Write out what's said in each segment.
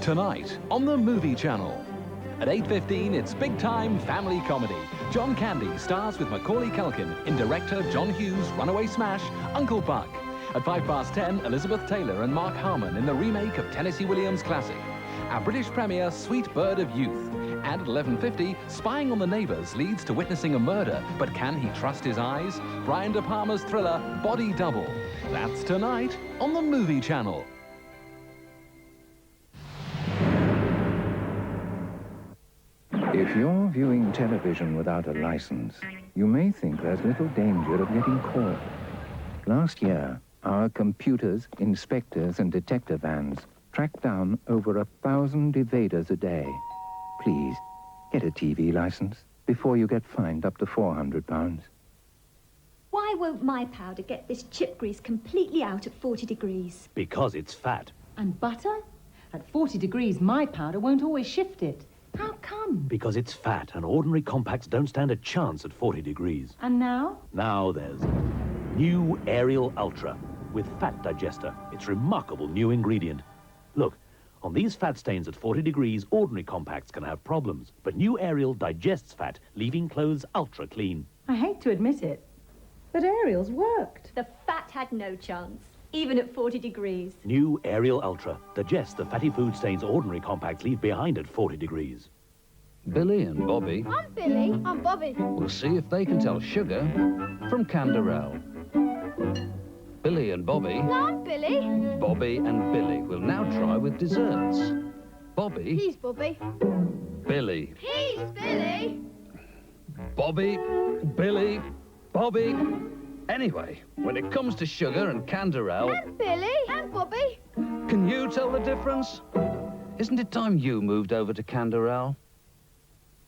Tonight on the Movie Channel. At 8:15, it's big-time family comedy. John Candy stars with Macaulay Culkin in director John Hughes' runaway smash, Uncle Buck. At 10:05, Elizabeth Taylor and Mark Harmon in the remake of Tennessee Williams' classic. Our British premiere, Sweet Bird of Youth. And at 11:50, spying on the neighbours leads to witnessing a murder, but can he trust his eyes? Brian De Palma's thriller, Body Double. That's tonight on the Movie Channel. If you're viewing television without a license, you may think there's little danger of getting caught. Last year, our computers, inspectors and detector vans tracked down over 1,000 evaders a day. Please, get a TV license before you get fined up to £400. Why won't my powder get this chip grease completely out at 40 degrees? Because it's fat. And butter? At 40 degrees, my powder won't always shift it. How come? Because it's fat, and ordinary compacts don't stand a chance at 40 degrees. And now? Now there's new Ariel Ultra with fat digester. It's remarkable new ingredient. Look, on these fat stains at 40 degrees, ordinary compacts can have problems. But new Ariel digests fat, leaving clothes ultra clean. I hate to admit it, but Ariel's worked. The fat had no chance, even at 40 degrees. New Ariel Ultra digests the fatty food stains ordinary compacts leave behind at 40 degrees. Billy and Bobby I'm Billy. I'm Bobby. will see if they can tell sugar from Canderel. Billy and Bobby, I'm Billy. Bobby and Billy will now try with desserts. Bobby, He's Bobby. Billy, He's Billy. Bobby, Billy, Bobby. Anyway, when it comes to sugar and Canderel, I'm Billy. I'm Bobby. can you tell the difference? Isn't it time you moved over to Canderel?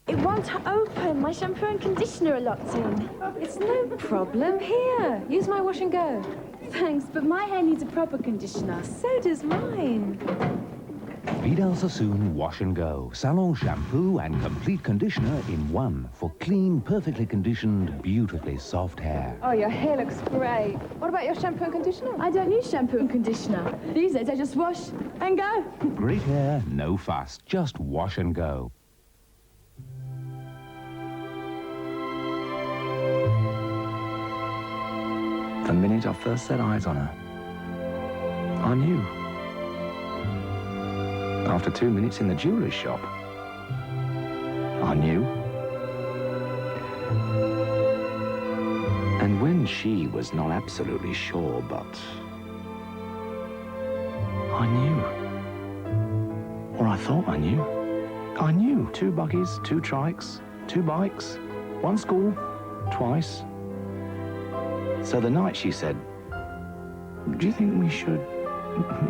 It won't open. My shampoo and conditioner are locked in. It's no problem. Here, use my wash and go. Thanks, but my hair needs a proper conditioner. So does mine. Vidal Sassoon Wash and Go. Salon shampoo and complete conditioner in one for clean, perfectly conditioned, beautifully soft hair. Oh, your hair looks great. What about your shampoo and conditioner? I don't use shampoo and conditioner. These days I just wash and go. Great hair, no fuss. Just wash and go. The minute I first set eyes on her, I knew. After 2 minutes in the jeweller's shop, I knew. And when she was not absolutely sure, but I knew. Or I thought I knew. I knew. 2 buggies, 2 trikes, 2 bikes, 1 school, twice. So the night she said, do you think we should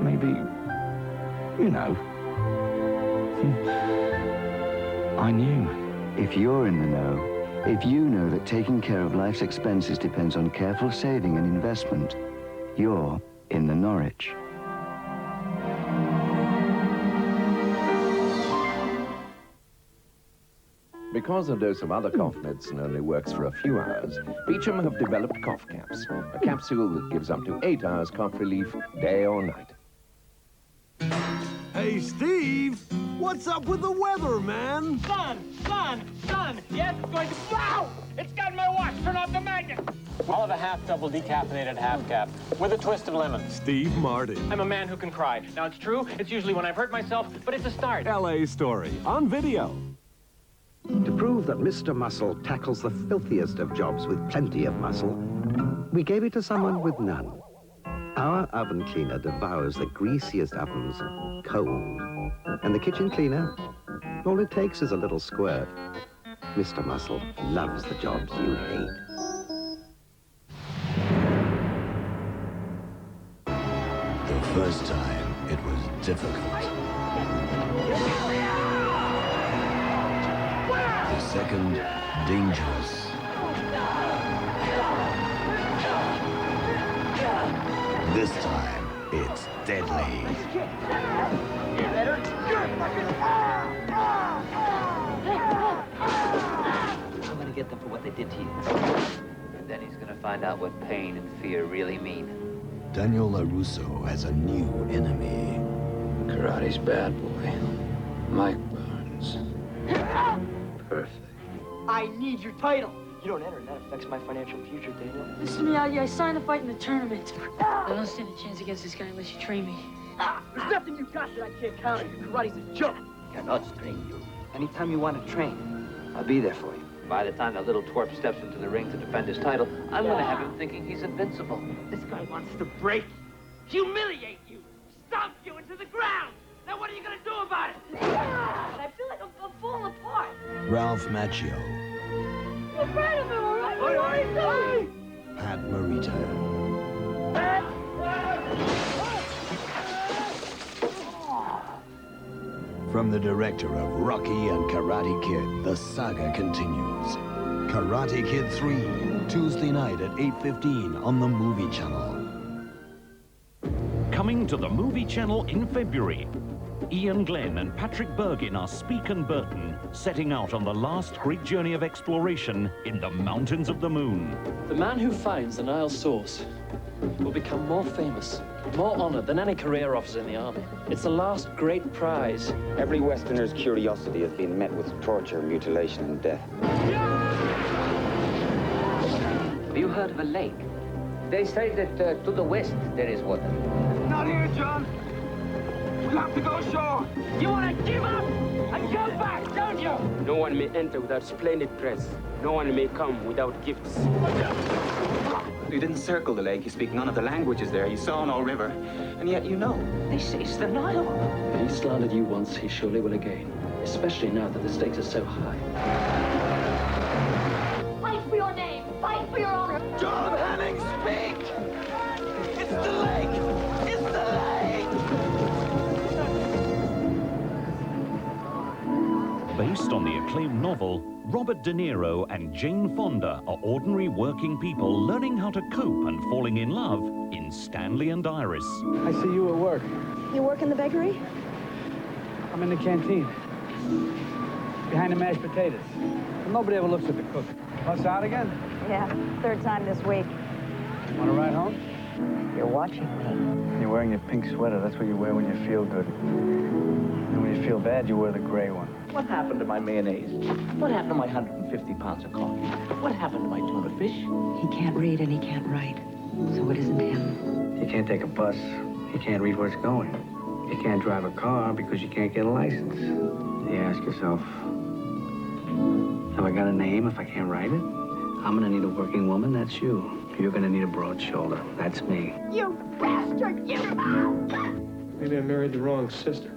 maybe, you know? I knew. If you're in the know, if you know that taking care of life's expenses depends on careful saving and investment, you're in the Norwich. Because a dose of other cough medicine only works for a few hours, Beecham have developed CoughCaps, a capsule that gives up to 8 hours cough relief, day or night. Hey, Steve, what's up with the weather, man? Sun! Yes, it's going to... Wow! It's got my watch! Turn off the magnet! I'll have a half-double decaffeinated half-cap with a twist of lemon. Steve Martin. I'm a man who can cry. Now, it's true, it's usually when I've hurt myself, but it's a start. L.A. Story, on video. To prove that Mr. Muscle tackles the filthiest of jobs with plenty of muscle, we gave it to someone with none. Our oven cleaner devours the greasiest ovens cold. And the kitchen cleaner, all it takes is a little squirt. Mr. Muscle loves the jobs you hate. The first time, it was difficult. The second, dangerous. This time, it's deadly. I'm gonna get them for what they did to you. And then he's gonna find out what pain and fear really mean. Daniel LaRusso has a new enemy. Karate's bad boy. Mike Burns. Perfect. I need your title. You don't enter, and that affects my financial future, Daniel. Listen to me, I signed a fight in the tournament. I don't stand a chance against this guy unless you train me. There's nothing you got that I can't counter. Your karate's a joke. Cannot train you. Anytime you want to train, I'll be there for you. By the time that little twerp steps into the ring to defend his title, I'm going to have him thinking he's invincible. This guy wants to break, humiliate you, stomp you into the ground. Now what are you going to do about it? I feel like I'm falling apart. Ralph Macchio. You're afraid of him, all right? What are you doing? Pat Morita. From the director of Rocky and Karate Kid, the saga continues. Karate Kid 3, Tuesday night at 8:15 on the Movie Channel. Coming to the Movie Channel in February, Ian Glenn and Patrick Bergin are Speke and Burton, setting out on the last great journey of exploration in the mountains of the moon. The man who finds the Nile source will become more famous, more honored than any career officer in the army. It's the last great prize. Every Westerner's curiosity has been met with torture, mutilation, and death. Have you heard of a lake? They say that to the west there is water. Not here, John. We'll have to go ashore. You want to give up and go back, don't you? No one may enter without splendid dress. No one may come without gifts. You didn't circle the lake. You speak none of the languages there. You saw no river. And yet you know. They say it's the Nile. If he slandered you once, he surely will again. Especially now that the stakes are so high. Fight for your name. Fight for your honor. John Hanning, speak! It's the lake! It's the lake! Based on the acclaimed novel, Robert De Niro and Jane Fonda are ordinary working people learning how to cope and falling in love in Stanley and Iris. I see you at work. You work in the bakery? I'm in the canteen. Behind the mashed potatoes. Nobody ever looks at the cook. Bus out again? Yeah, third time this week. Want to ride home? You're watching me. You're wearing your pink sweater. That's what you wear when you feel good. And when you feel bad, you wear the gray one. What happened to my mayonnaise? What happened to my 150 pounds of coffee? What happened to my tuna fish? He can't read and he can't write, so it isn't him. You can't take a bus. You can't read where it's going. You can't drive a car because you can't get a license. You ask yourself, have I got a name if I can't write it? I'm gonna need a working woman, that's you. You're gonna need a broad shoulder, that's me. You bastard! You... Maybe I married the wrong sister.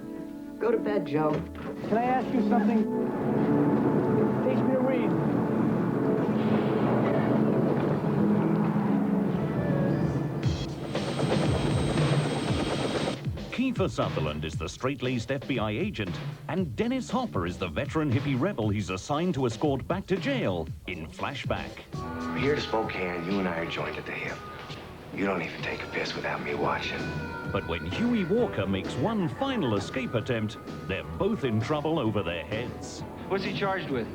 Go to bed, Joe. Can I ask you something? Teach me to read. Kiefer Sutherland is the straight-laced FBI agent, and Dennis Hopper is the veteran hippie rebel he's assigned to escort back to jail in flashback. We're here to Spokane, you and I are joined at the hip. You don't even take a piss without me watching. But when Huey Walker makes one final escape attempt, they're both in trouble over their heads. What's he charged with?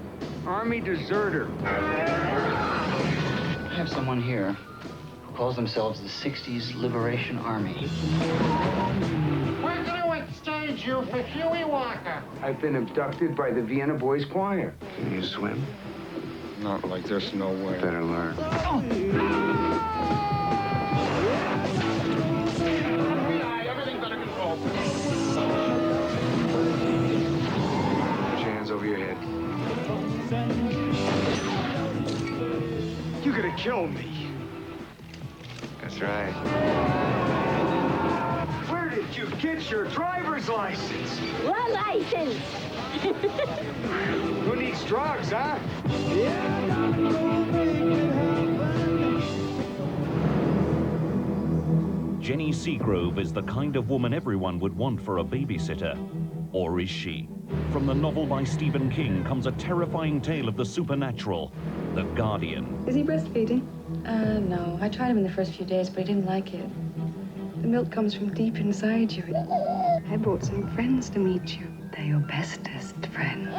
Army deserter. I have someone here who calls themselves the 60s Liberation Army. We're going to exchange you for Huey Walker. I've been abducted by the Vienna Boys Choir. Can you swim? Not like this, no way. Better learn. Everything's under control. Put your hands over your head. You're gonna kill me. That's right. Where did you get your driver's license? What license? Who needs drugs, huh? Jenny Seagrove is the kind of woman everyone would want for a babysitter. Or is she? From the novel by Stephen King comes a terrifying tale of the supernatural, The Guardian. Is he breastfeeding? No. I tried him in the first few days, but he didn't like it. The milk comes from deep inside you. I brought some friends to meet you. They're your bestest friends.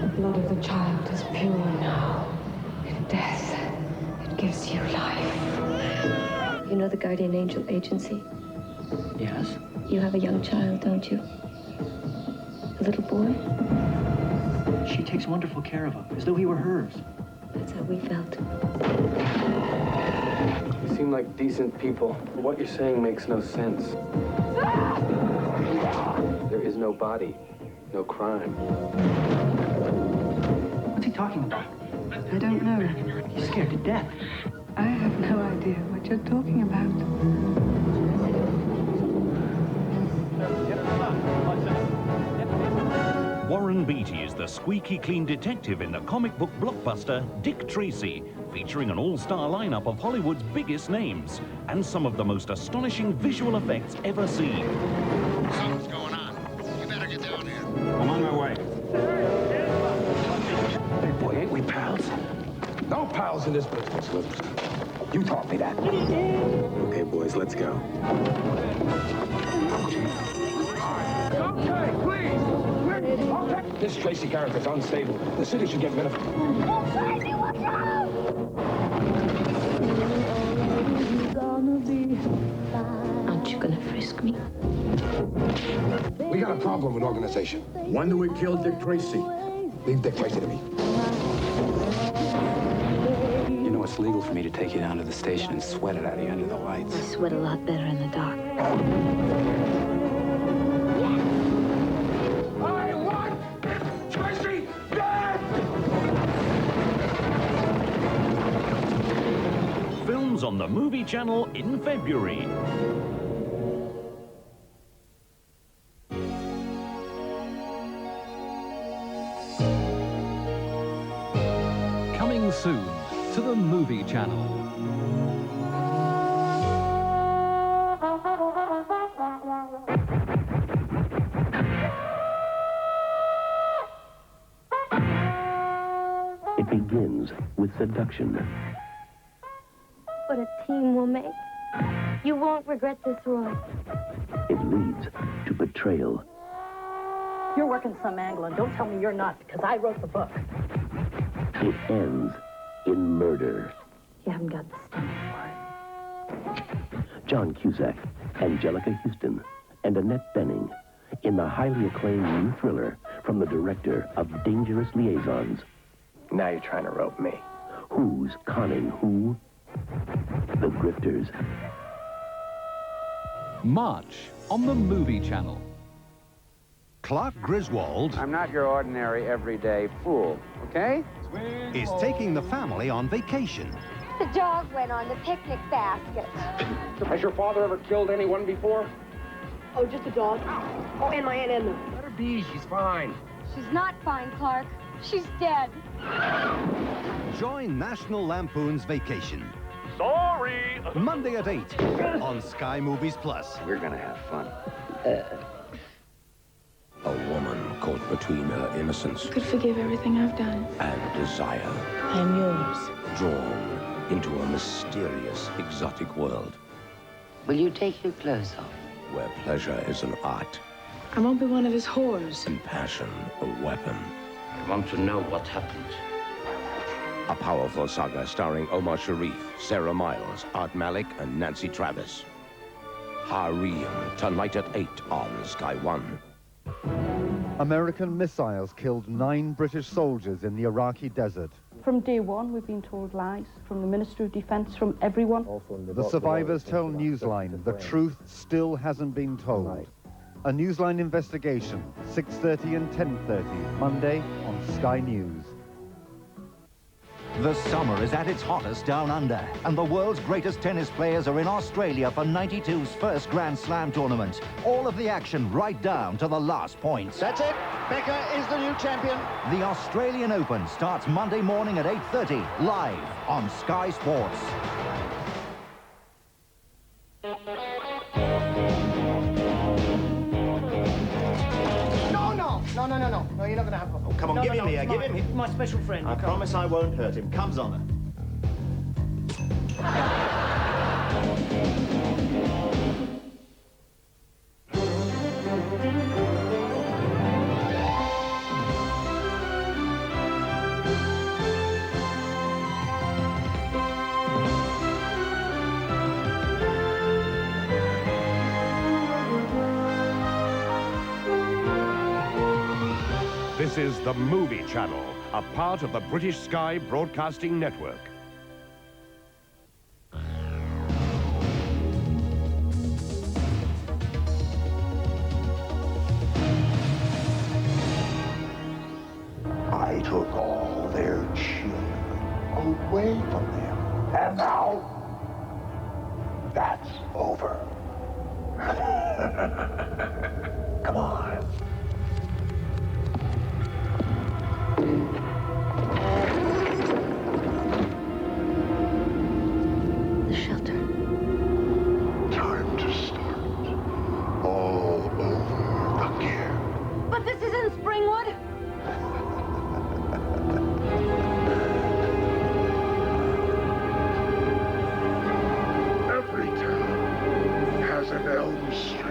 The blood of the child is pure now. In death, it gives you life. You know the Guardian Angel Agency? Yes. You have a young child, don't you? A little boy? She takes wonderful care of him, as though he were hers. That's how we felt. You seem like decent people. What you're saying makes no sense. There is no body, no crime. What's he talking about? I don't know. He's scared to death. I have no idea what you're talking about. Warren Beatty is the squeaky clean detective in the comic book blockbuster Dick Tracy, featuring an all-star lineup of Hollywood's biggest names and some of the most astonishing visual effects ever seen. Something's going on. You better get down here. I'm on my way. Hey, boy, ain't we pals? No pals in this business, Lips. You taught me that. Okay, boys, let's go. Okay, please! This Tracy character's unstable. The city should get rid of him. Aren't you gonna frisk me? We got a problem with organization. When do we kill Dick Tracy? Leave Dick Tracy to me. You know, it's legal for me to take you down to the station and sweat it out of you under the lights. I sweat a lot better in the dark. I want Tracy dead! Films on the Movie Channel in February. Coming soon to the Movie Channel. It begins with seduction. What a team we'll make. You won't regret this, Roy. It leads to betrayal. You're working some angle, and don't tell me you're not, because I wrote the book. It ends in murder. You haven't got the stomach for it. John Cusack, Angelica Houston, and Annette Bening in the highly acclaimed new thriller from the director of Dangerous Liaisons. Now you're trying to rope me. Who's conning who? The Grifters. March on the Movie Channel. Clark Griswold I'm not your ordinary, everyday fool, okay? is taking the family on vacation. The dog went on the picnic basket. Has your father ever killed anyone before? Oh, just a dog? Oh, and my Aunt Edna. Let her be. She's fine. She's not fine, Clark. She's dead. Join National Lampoon's Vacation. Sorry! Monday at 8 on Sky Movies Plus. We're gonna have fun. A woman caught between her innocence Could forgive everything I've done. and desire, I'm yours. drawn into a mysterious, exotic world Will you take your clothes off? where pleasure is an art I won't be one of his whores. and passion a weapon. I want to know what happened. A powerful saga starring Omar Sharif, Sarah Miles, Art Malik, and Nancy Travis. Harem, tonight at 8 on Sky One. American missiles killed 9 British soldiers in the Iraqi desert. From day one, we've been told lies from the Ministry of Defence, from everyone. The survivors tell Newsline the truth still hasn't been told. A Newsline investigation, 6:30 and 10:30, Monday on Sky News. The summer is at its hottest down under, and the world's greatest tennis players are in Australia for 92's first Grand Slam tournament. All of the action right down to the last points. That's it. Becker is the new champion. The Australian Open starts Monday morning at 8:30, live on Sky Sports. No, you're not going to have one. Oh, come on, give him here, give him here. My special friend. I promise I won't hurt him. Comes on her. This is the Movie Channel, a part of the British Sky Broadcasting Network. I took all their children away from them. And now, that's over. Come on. The shelter. Time to start all over again. But this isn't Springwood. Every town has an Elm Street.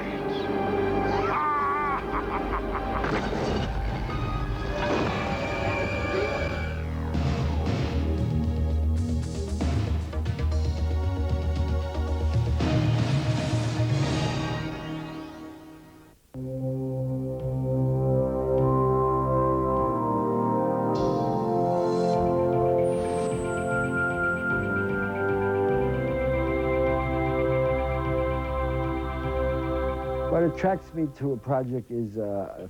What attracts me to a project is,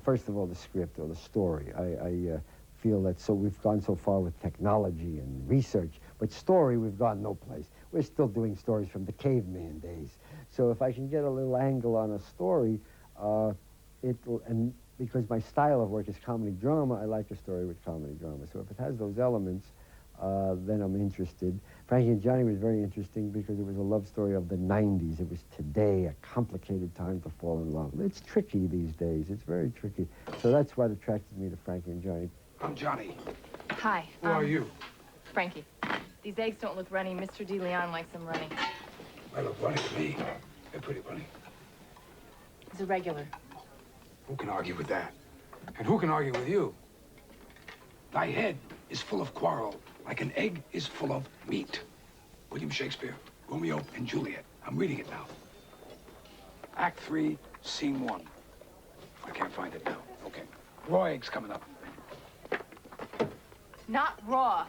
first of all, the script or the story. I feel that we've gone so far with technology and research, but story, we've gone no place. We're still doing stories from the caveman days. So if I can get a little angle on a story, and because my style of work is comedy drama, I like a story with comedy drama. So if it has those elements, then I'm interested. Frankie and Johnny was very interesting because it was a love story of the 90s. It was today, a complicated time to fall in love. It's tricky these days. It's very tricky. So that's what attracted me to Frankie and Johnny. I'm Johnny. Hi. Who are you? Frankie. These eggs don't look runny. Mr. DeLeon likes them runny. They look funny to me. They're pretty funny. He's a regular. Who can argue with that? And who can argue with you? Thy head is full of quarrel, like an egg is full of meat. William Shakespeare, Romeo and Juliet. I'm reading it now. Act 3, Scene 1. I can't find it now. Okay. Raw eggs coming up. Not raw.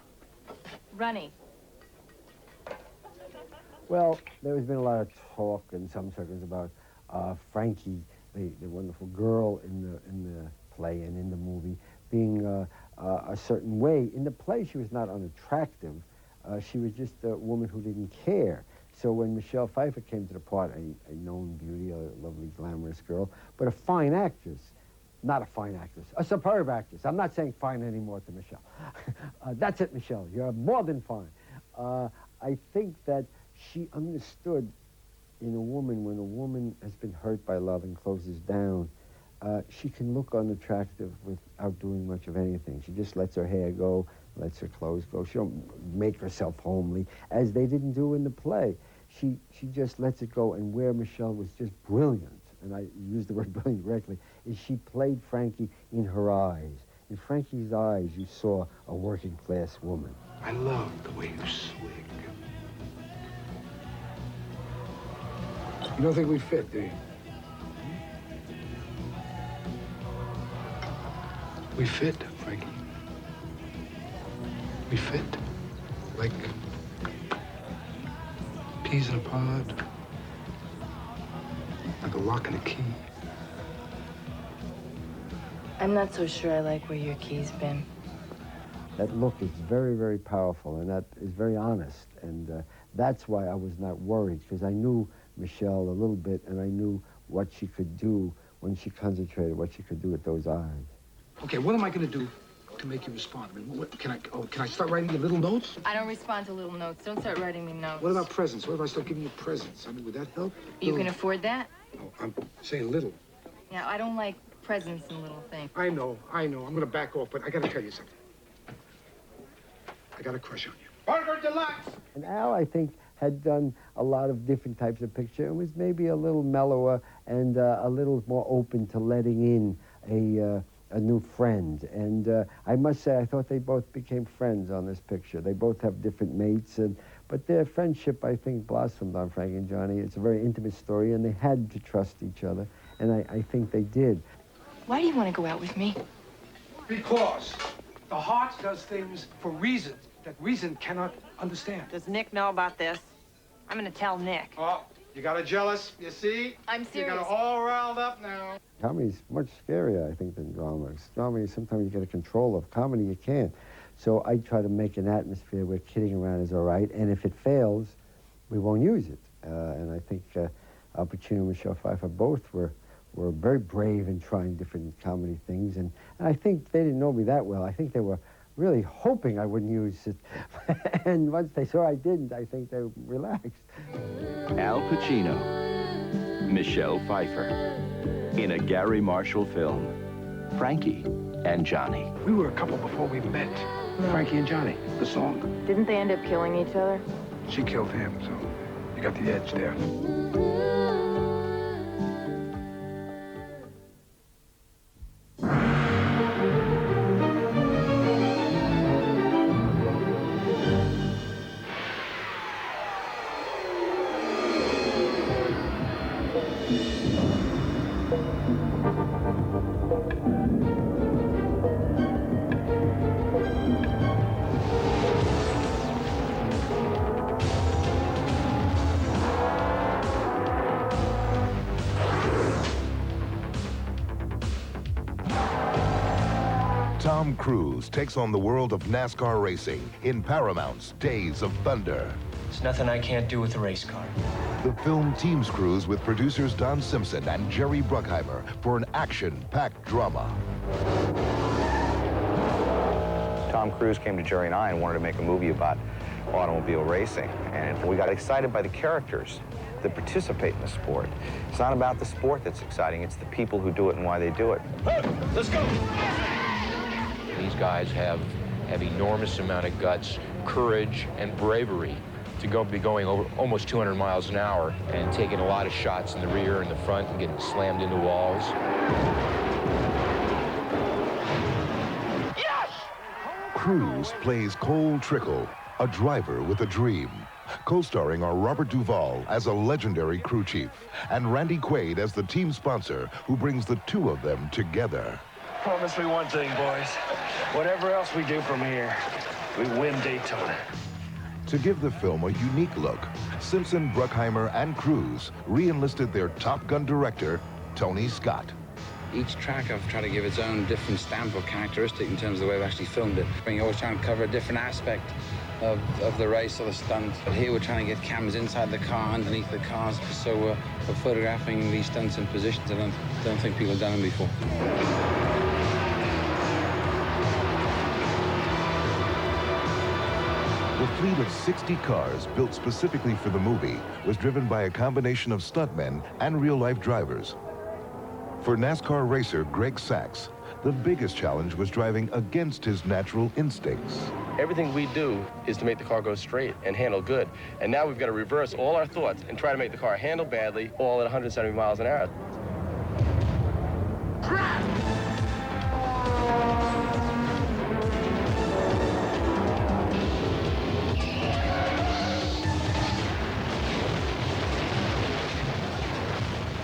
Runny. Well, there's been a lot of talk in some circles about Frankie, the wonderful girl in the play and in the movie, being a certain way. In the play, she was not unattractive. She was just a woman who didn't care. So when Michelle Pfeiffer came to the part, a known beauty, a lovely, glamorous girl, but a fine actress, not a fine actress, a superb actress. I'm not saying fine anymore to Michelle. That's it, Michelle. You're more than fine. I think that she understood in a woman, when a woman has been hurt by love and closes down, she can look unattractive without doing much of anything. She just lets her hair go, lets her clothes go. She don't make herself homely, as they didn't do in the play. She just lets it go, and where Michelle was just brilliant, and I use the word brilliant correctly, is she played Frankie in her eyes. In Frankie's eyes, you saw a working class woman. I love the way you swig. You don't think we fit, do you? We fit, Frankie. We fit. Like peas in a pod. Like a lock and a key. I'm not so sure I like where your key's been. That look is very, very powerful, and that is very honest. And that's why I was not worried, because I knew Michelle a little bit, and I knew what she could do when she concentrated, what she could do with those eyes. Okay, what am I going to do to make you respond? I mean, can I start writing you little notes? I don't respond to little notes. Don't start writing me notes. What about presents? What if I start giving you presents? I mean, would that help? You can afford that? No, I'm saying little. Yeah, I don't like presents and little things. I know. I'm going to back off, but I got to tell you something. I got a crush on you. Burger Deluxe! And Al, I think, had done a lot of different types of picture and was maybe a little mellower and a little more open to letting in a new friend. And I must say, I thought they both became friends on this picture. They both have different mates, but their friendship, I think, blossomed on Frankie and Johnny. It's a very intimate story, and they had to trust each other, and I think they did. Why do you want to go out with me? Because the heart does things for reasons that reason cannot understand. Does Nick know about this? I'm gonna tell Nick. Oh, you got her jealous, you see? I'm You serious. got her all riled up now. Comedy's much scarier, I think, than drama. Drama, sometimes you get a control of. Comedy, you can't. So I try to make an atmosphere where kidding around is all right, and if it fails, we won't use it. And I think Al Pacino and Michelle Pfeiffer both were very brave in trying different comedy things, and I think they didn't know me that well. I think they were really hoping I wouldn't use it. And once they saw I didn't, I think they relaxed. Al Pacino, Michelle Pfeiffer, in a Gary Marshall film, Frankie and Johnny. We were a couple before we met. Frankie and Johnny, the song. Didn't they end up killing each other? She killed him, so you got the edge there. Tom Cruise takes on the world of NASCAR racing in Paramount's Days of Thunder. There's nothing I can't do with a race car. The film teams Cruise with producers Don Simpson and Jerry Bruckheimer for an action-packed drama. Tom Cruise came to Jerry and I and wanted to make a movie about automobile racing. And we got excited by the characters that participate in the sport. It's not about the sport that's exciting, it's the people who do it and why they do it. Let's go! These guys have enormous amount of guts, courage, and bravery to be going over almost 200 miles an hour and taking a lot of shots in the rear and the front and getting slammed into walls. Cruise plays Cole Trickle, a driver with a dream. Co-starring are Robert Duvall as a legendary crew chief and Randy Quaid as the team sponsor who brings the two of them together. Promise me one thing, boys. Whatever else we do from here, we win Daytona. To give the film a unique look, Simpson, Bruckheimer, and Cruise re-enlisted their Top Gun director, Tony Scott. Each track I've tried to give its own different stamp or characteristic in terms of the way I've actually filmed it. You're always trying to cover a different aspect of the race or the stunt. But here we're trying to get cameras inside the car, underneath the cars, so we're photographing these stunts in positions I don't think people have done them before. The fleet of 60 cars built specifically for the movie was driven by a combination of stuntmen and real-life drivers. For NASCAR racer Greg Sachs, the biggest challenge was driving against his natural instincts. Everything we do is to make the car go straight and handle good. And now we've got to reverse all our thoughts and try to make the car handle badly, all at 170 miles an hour.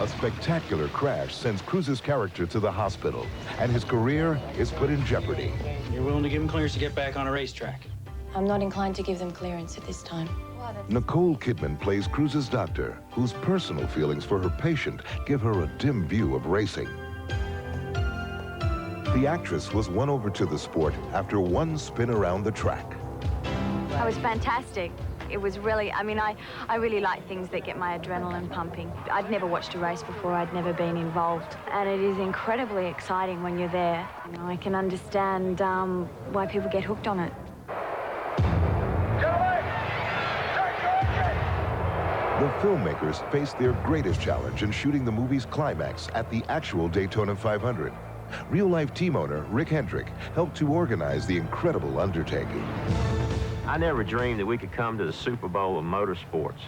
A spectacular crash sends Cruise's character to the hospital, and his career is put in jeopardy. You're willing to give him clearance to get back on a racetrack? I'm not inclined to give them clearance at this time. Nicole Kidman plays Cruise's doctor, whose personal feelings for her patient give her a dim view of racing. The actress was won over to the sport after one spin around the track. That was fantastic. It was really, I really like things that get my adrenaline pumping. I'd never watched a race before, I'd never been involved. And it is incredibly exciting when you're there. You know, I can understand why people get hooked on it. The filmmakers faced their greatest challenge in shooting the movie's climax at the actual Daytona 500. Real-life team owner Rick Hendrick helped to organize the incredible undertaking. I never dreamed that we could come to the Super Bowl of motorsports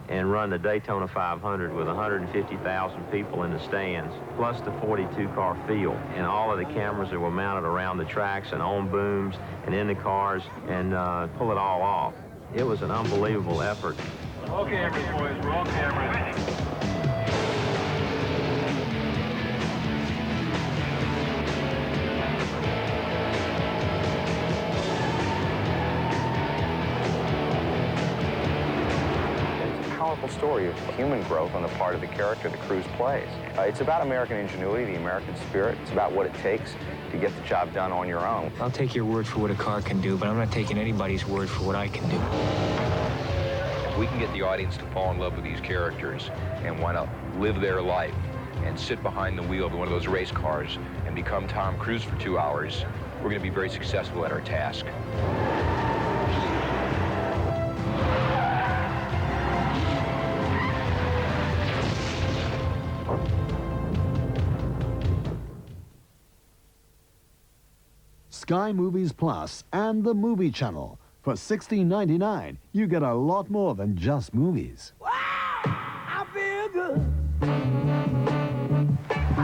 and run the Daytona 500 with 150,000 people in the stands, plus the 42-car field, and all of the cameras that were mounted around the tracks and on booms and in the cars, and pull it all off. It was an unbelievable effort. Roll cameras, boys, roll cameras. powerful story of human growth on the part of the character that Cruise plays. It's about American ingenuity, the American spirit. It's about what it takes to get the job done on your own. I'll take your word for what a car can do, but I'm not taking anybody's word for what I can do. If we can get the audience to fall in love with these characters and want to live their life and sit behind the wheel of one of those race cars and become Tom Cruise for 2 hours, we're going to be very successful at our task. Sky Movies Plus and the Movie Channel. For $16.99, you get a lot more than just movies. I feel good. I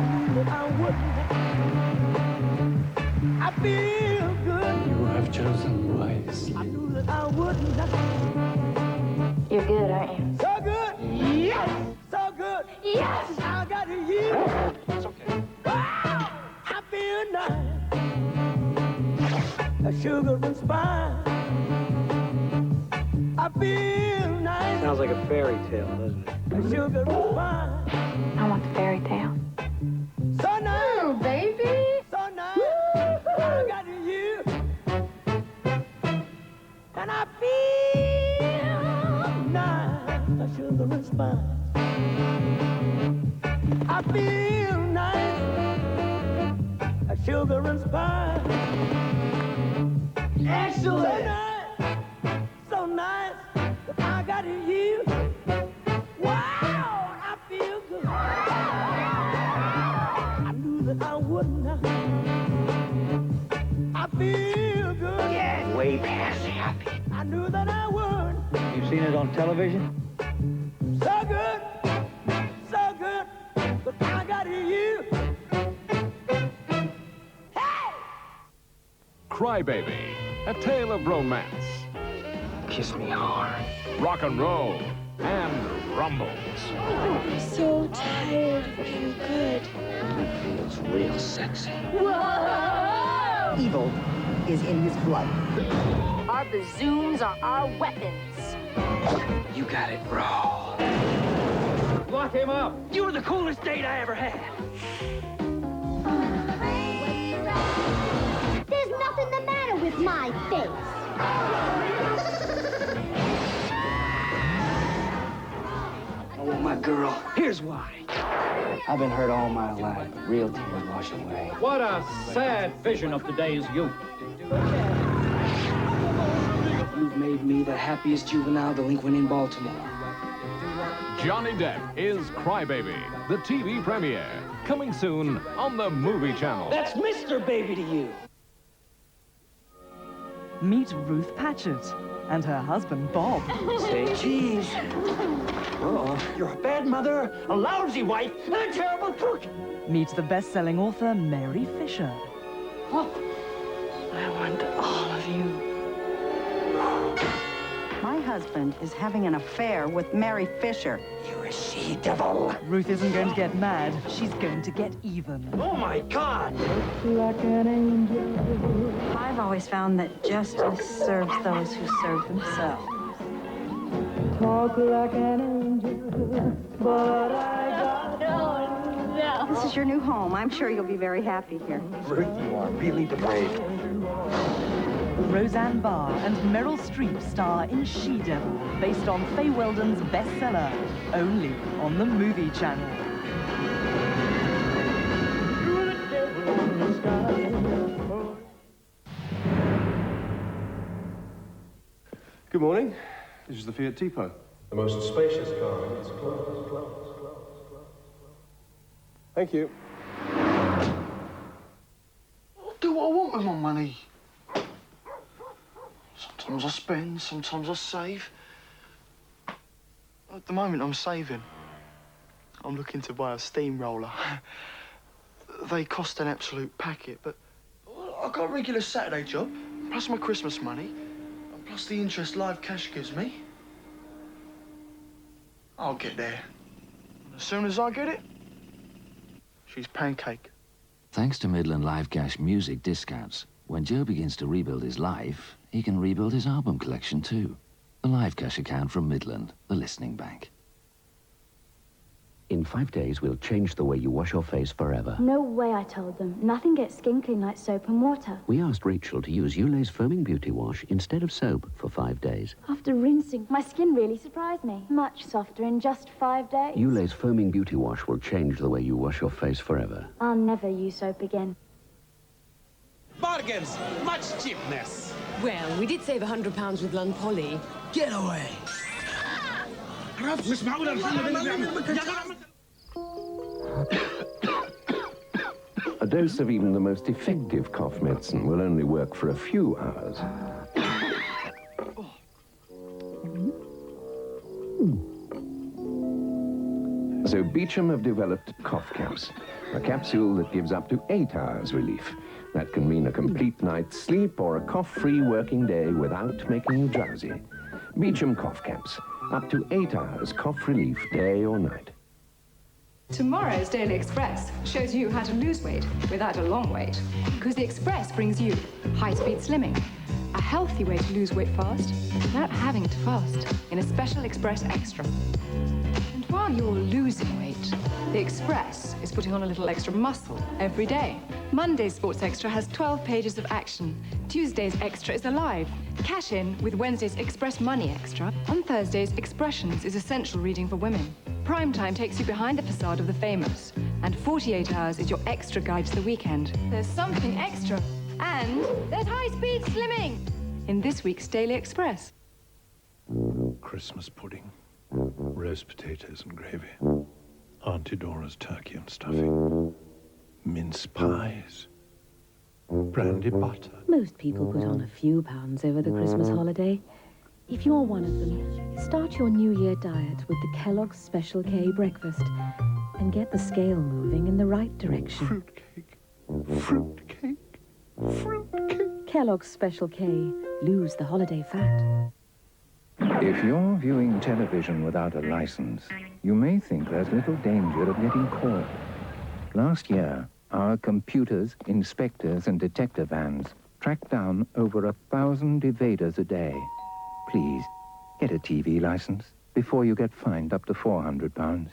knew that I wouldn't. I feel good. You have chosen wisely. I knew that I wouldn't. You're good, aren't you? So good. Yes. So good. Yes. I got you. It's okay. Wow. I feel nice. A sugar and spice. I feel nice. Sounds like a fairy tale, doesn't it? A sugar and spice. I want the fairy tale. So nice. Oh, baby. So nice. I got you. And I feel nice. A sugar and spice. I feel nice. A sugar and spice. Excellent. So nice. So nice. I got you. Wow. I feel good. I knew that I wouldn't. I feel good. Yeah. Way past happy. I knew that I would. You've seen it on television? So good. So good. But I got you. Crybaby, a tale of romance. Kiss me hard. Rock and roll and rumbles. I'm so tired of being good. It feels real sexy. Whoa! Evil is in his blood. Our bazooms are our weapons. You got it, bro. Lock him up. You were the coolest date I ever had. There's nothing the matter with my face. I want my girl. Here's why. I've been hurt all my life. Real tears wash away. What a sad vision of today's youth. You've made me the happiest juvenile delinquent in Baltimore. Johnny Depp is Crybaby, the TV premiere. Coming soon on the Movie Channel. That's Mr. Baby to you. Meet Ruth Patchett and her husband, Bob. Say cheese. Oh, you're a bad mother, a lousy wife, and a terrible cook. Meet the best-selling author, Mary Fisher. Oh, I want all of you. My husband is having an affair with Mary Fisher. You're a she-devil. Ruth isn't going to get mad. She's going to get even. Oh, my God. Like an angel. I've always found that justice serves those who serve themselves. Talk like an angel, but I got No. This is your new home. I'm sure you'll be very happy here. Ruth, you are really depraved. Roseanne Barr and Meryl Streep star in She-Devil, based on Fay Weldon's bestseller, only on the Movie Channel. Good morning. This is the Fiat Tipo. The most spacious car in its class. Thank you. I'll do what I want with my money. Sometimes I spend, sometimes I save. At the moment, I'm saving. I'm looking to buy a steamroller. They cost an absolute packet, but I've got a regular Saturday job, plus my Christmas money, and plus the interest Live Cash gives me. I'll get there. As soon as I get it, she's pancake. Thanks to Midland Live Cash music discounts, when Joe begins to rebuild his life, he can rebuild his album collection too. The Live Cash account from Midland, the listening bank. In 5 days, we'll change the way you wash your face forever. No way, I told them. Nothing gets skin clean like soap and water. We asked Rachel to use Ulay's Foaming Beauty Wash instead of soap for 5 days. After rinsing, my skin really surprised me. Much softer in just 5 days. Ulay's Foaming Beauty Wash will change the way you wash your face forever. I'll never use soap again. Bargains! Much cheapness! Well, we did save £100 with Lunn Poly. Get away! A dose of even the most effective cough medicine will only work for a few hours. So Beecham have developed CoughCaps, a capsule that gives up to 8 hours relief. That can mean a complete night's sleep or a cough-free working day without making you drowsy. Beecham CoughCaps, up to 8 hours cough relief day or night. Tomorrow's Daily Express shows you how to lose weight without a long wait. Because the Express brings you high-speed slimming, a healthy way to lose weight fast without having to fast in a special Express Extra. And while you're losing weight, the Express is putting on a little extra muscle every day. Monday's Sports Extra has 12 pages of action. Tuesday's Extra is alive. Cash in with Wednesday's Express Money Extra. On Thursday's, Expressions is essential reading for women. Primetime takes you behind the facade of the famous. And 48 Hours is your extra guide to the weekend. There's something extra. And there's high-speed slimming in this week's Daily Express. Christmas pudding, roast potatoes and gravy, Auntie Dora's turkey and stuffing, mince pies, brandy butter. Most people put on a few pounds over the Christmas holiday. If you're one of them, start your New Year diet with the Kellogg Special K breakfast and get the scale moving in the right direction. Fruitcake, fruitcake, fruitcake. Kellogg's Special K. Lose the holiday fat. If you're viewing television without a license, you may think there's little danger of getting caught. Last year, our computers, inspectors, and detector vans tracked down over 1,000 evaders a day. Please, get a TV license before you get fined up to £400.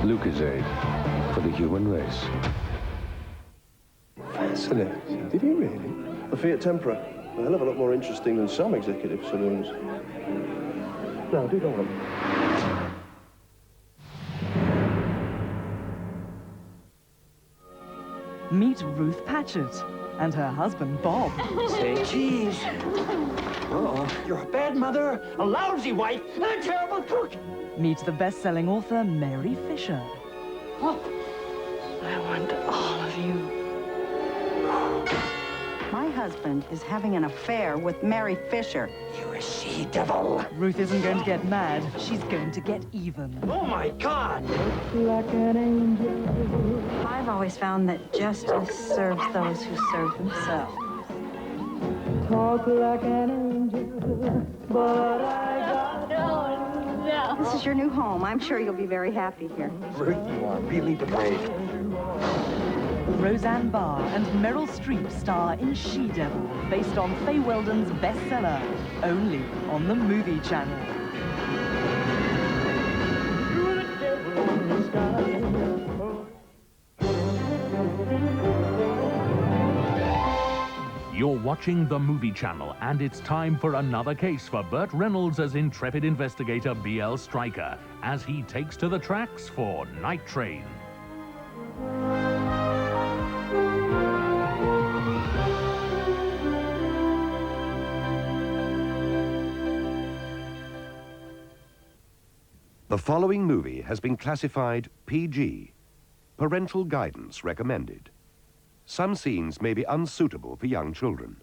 Lucozade, for the human race. Fascinating. Did he really? The Fiat Tempra. A hell of a lot more interesting than some executive saloons. Now, do go on. Meet Ruth Patchett and her husband, Bob. Say cheese. Oh, you're a bad mother, a lousy wife, and a terrible cook. Meet the best-selling author, Mary Fisher. Oh, I want all of you. My husband is having an affair with Mary Fisher. You're a she-devil. Ruth isn't going to get mad. She's going to get even. Oh, my God. Like an angel. I've always found that justice serves those who serve themselves. Talk like an angel, but I got no. This is your new home. I'm sure you'll be very happy here. Ruth, you are really brave. Roseanne Barr and Meryl Streep star in She-Devil, based on Fay Weldon's bestseller, only on the Movie Channel. You're watching the Movie Channel, and it's time for another case for Burt Reynolds as intrepid investigator BL Stryker, as he takes to the tracks for Night Train. The following movie has been classified PG. Parental guidance recommended. Some scenes may be unsuitable for young children.